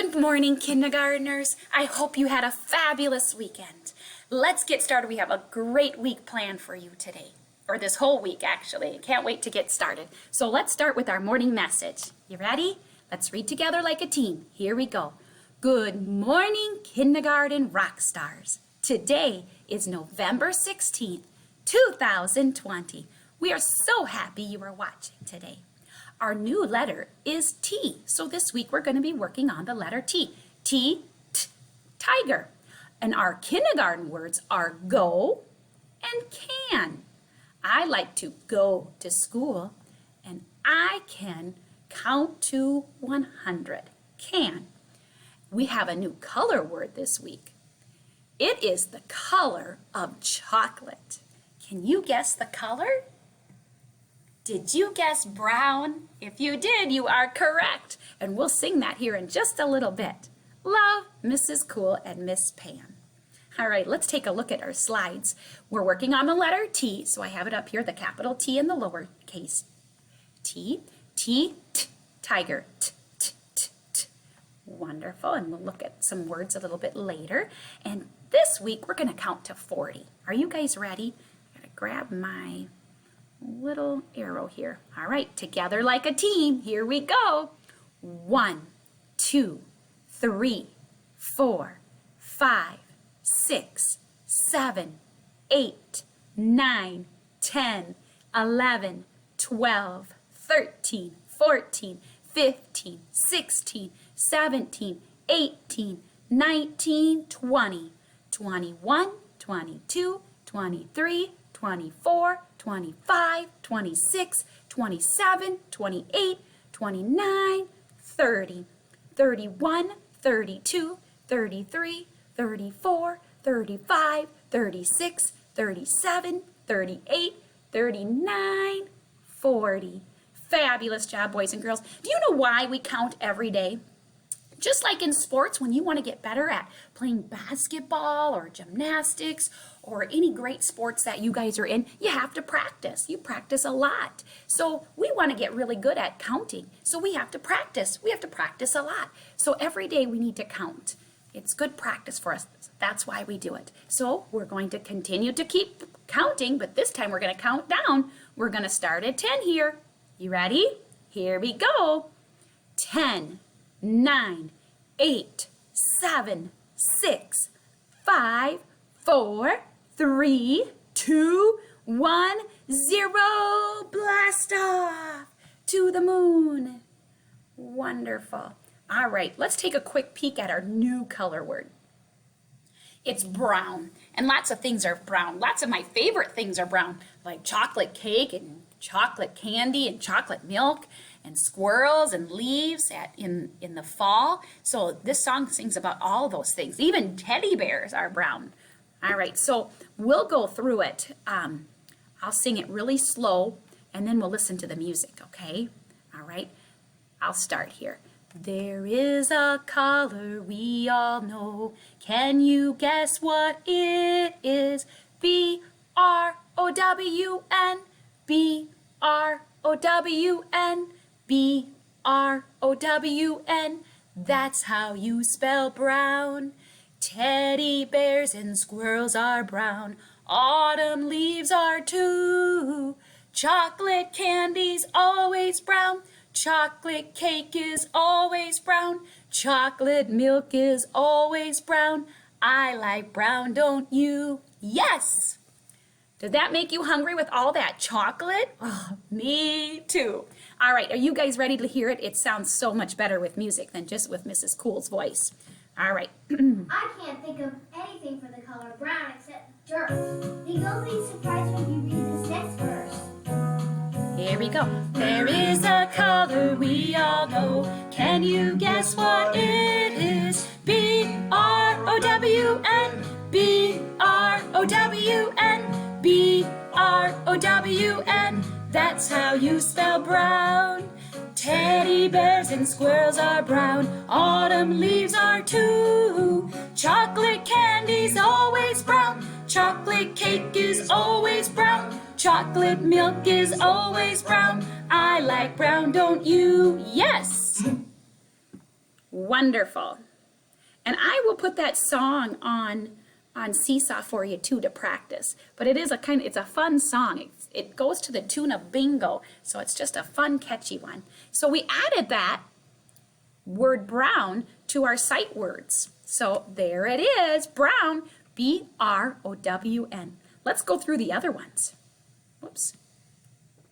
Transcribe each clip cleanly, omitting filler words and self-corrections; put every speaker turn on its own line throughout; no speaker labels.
Good morning, kindergartners. I hope you had a fabulous weekend. Let's get started. We have a great week planned for you today, or this whole week actually. Can't wait to get started. So let's start with our morning message. You ready? Let's read together like a team. Here we go. Good morning, kindergarten rock stars. Today is November 16th, 2020. We are so happy you are watching today. Our new letter is T. So this week we're going to be working on the letter T. T, tiger. And our kindergarten words are go and can. I like to go to school and I can count to 100. Can. We have a new color word this week. It is the color of chocolate. Can you guess the color? Did you guess brown? If you did, you are correct. And we'll sing that here in just a little bit. Love, Mrs. Cool and Miss Pam. All right, let's take a look at our slides. We're working on the letter T, so I have it up here, the capital T and the lowercase T. T, tiger. T. Wonderful, and we'll look at some words a little bit later. And this week, we're gonna count to 40. Are you guys ready? I gotta grab my little arrow here. All right, together like a team. Here we go. 1, 2, 3, 4, 5, 6, 7, 8, 9, 10, 11, 12, 13, 14, 15, 16, 17, 18, 19, 20, 21, 22, 23, 24, 25, 26, 27, 28, 29, 30, 31, 32, 33, 34, 35, 36, 37, 38, 39, 40. Fabulous job, boys and girls. Do you know why we count every day? Just like in sports, when you want to get better at playing basketball or gymnastics or any great sports that you guys are in, you have to practice. You practice a lot. So we want to get really good at counting. So we have to practice. We have to practice a lot. So every day we need to count. It's good practice for us. That's why we do it. So we're going to continue to keep counting, but this time we're going to count down. We're going to start at 10 here. You ready? Here we go. 10, 9, 8, 7, 6, 5, 4, 3, 2, 1, 0. Blast off to the moon. Wonderful. All right, let's take a quick peek at our new color word. It's brown, and lots of things are brown. Lots of my favorite things are brown, like chocolate cake and chocolate candy and chocolate milk and squirrels and leaves in the fall. So this song sings about all those things. Even teddy bears are brown. All right, so we'll go through it. I'll sing it really slow, and then we'll listen to the music, okay? All right, I'll start here. There is a color we all know. Can you guess what it is? B-R-O-W-N, B-R-O-W-N, B-R-O-W-N. That's how you spell brown. Teddy bears and squirrels are brown. Autumn leaves are too. Chocolate candy's always brown. Chocolate cake is always brown. Chocolate milk is always brown. I like brown, don't you? Yes! Did that make you hungry with all that chocolate? Oh, me too. All right, are you guys ready to hear it? It sounds so much better with music than just with Mrs. Cool's voice. All right.
I can't think of anything for the color brown except dirt. You'll be surprised when you read this next verse.
Here we go. There is a color we all know. Can you guess what it is? B-R-O-W-N, B-R-O-W-N, B-R-O-W-N. That's how you spell brown. Teddy bears and squirrels are brown. Autumn leaves are too. Chocolate candy's always brown. Chocolate cake is always brown. Chocolate milk is always brown. I like brown, don't you? Yes! Wonderful. And I will put that song on Seesaw for you too to practice. But it is it's a fun song. It goes to the tune of Bingo. So it's just a fun, catchy one. So we added that word brown to our sight words. So there it is, brown, B-R-O-W-N. Let's go through the other ones. Whoops.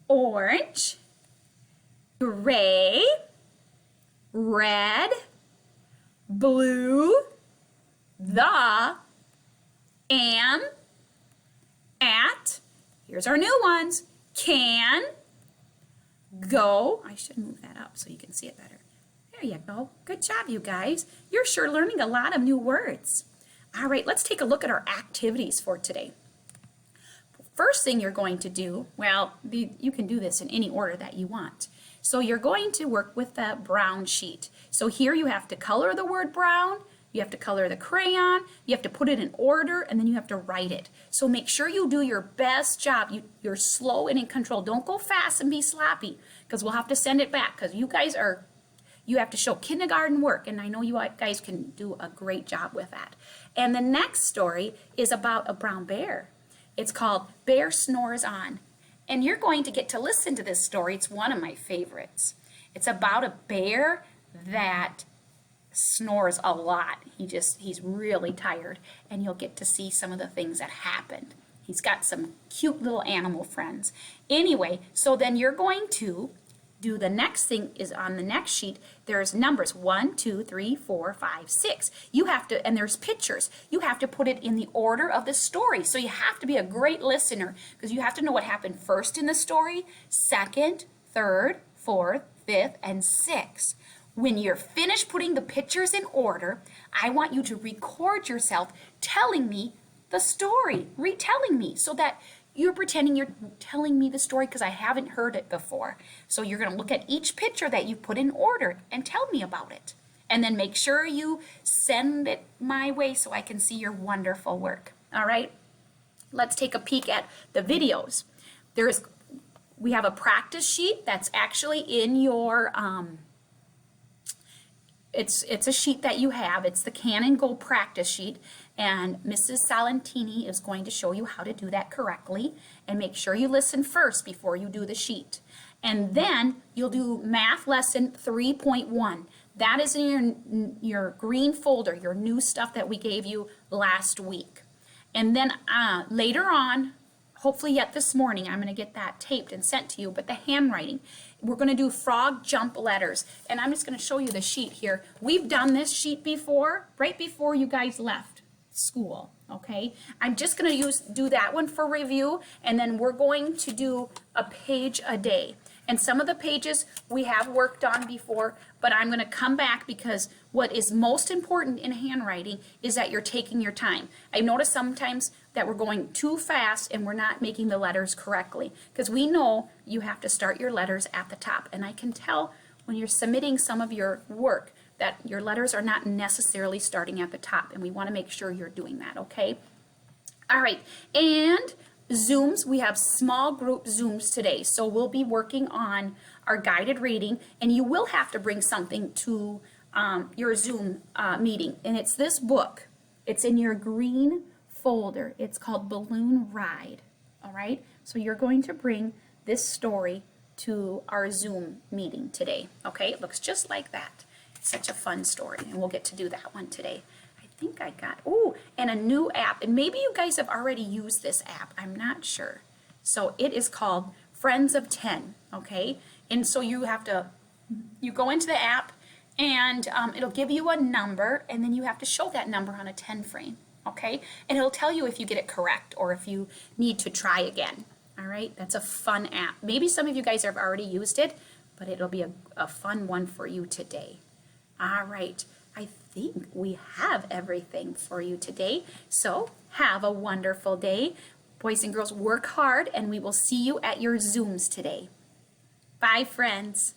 Orange, gray, red, blue, the, am, at, here's our new ones, can, go. I should move that up so you can see it better. There you go. Good job, you guys. You're sure learning a lot of new words. All right, let's take a look at our activities for today. First thing you're going to do, well, you can do this in any order that you want. So you're going to work with the brown sheet. So here you have to color the word brown, you have to color the crayon, you have to put it in order, and then you have to write it. So make sure you do your best job. You're slow and in control. Don't go fast and be sloppy, because we'll have to send it back, because you have to show kindergarten work, and I know you guys can do a great job with that. And the next story is about a brown bear. It's called Bear Snores On. And you're going to get to listen to this story. It's one of my favorites. It's about a bear that snores a lot. He's really tired, and you'll get to see some of the things that happened. He's got some cute little animal friends. Anyway, so then you're going to do the next thing is on the next sheet. There's numbers 1, 2, 3, 4, 5, 6. You have to, and there's pictures. You have to put it in the order of the story. So you have to be a great listener, because you have to know what happened first in the story, second, third, fourth, fifth, and sixth. When you're finished putting the pictures in order, I want you to record yourself telling me the story, retelling me, so that you're pretending you're telling me the story because I haven't heard it before. So you're going to look at each picture that you put in order and tell me about it. And then make sure you send it my way so I can see your wonderful work. All right? Let's take a peek at the videos. We have a practice sheet that's actually in your it's a sheet that you have. It's the Can and Go practice sheet, and Mrs. Salentini is going to show you how to do that correctly. And make sure you listen first before you do the sheet. And then you'll do math lesson 3.1. That is in your green folder, your new stuff that we gave you last week. And then later on, hopefully yet this morning, I'm going to get that taped and sent to you, but the handwriting, we're going to do frog jump letters. And I'm just going to show you the sheet here. We've done this sheet before, right before you guys left school, okay? I'm just going to do that one for review, and then we're going to do a page a day. And some of the pages we have worked on before, but I'm going to come back because what is most important in handwriting is that you're taking your time. I've noticed sometimes that we're going too fast and we're not making the letters correctly, because we know you have to start your letters at the top. And I can tell when you're submitting some of your work that your letters are not necessarily starting at the top, and we want to make sure you're doing that, okay? All right, and Zooms, we have small group Zooms today, so we'll be working on our guided reading, and you will have to bring something to your Zoom meeting, and it's this book. It's in your green folder. It's called Balloon Ride, all right? So you're going to bring this story to our Zoom meeting today, okay? It looks just like that. It's such a fun story, and we'll get to do that one today. I think I got, and a new app, and maybe you guys have already used this app, I'm not sure. So it is called Friends of 10, okay? And so you go into the app, and it'll give you a number, and then you have to show that number on a 10 frame, okay? And it'll tell you if you get it correct or if you need to try again, all right? That's a fun app. Maybe some of you guys have already used it, but it'll be a fun one for you today. All right, I think we have everything for you today. So have a wonderful day. Boys and girls, work hard, and we will see you at your Zooms today. Bye, friends.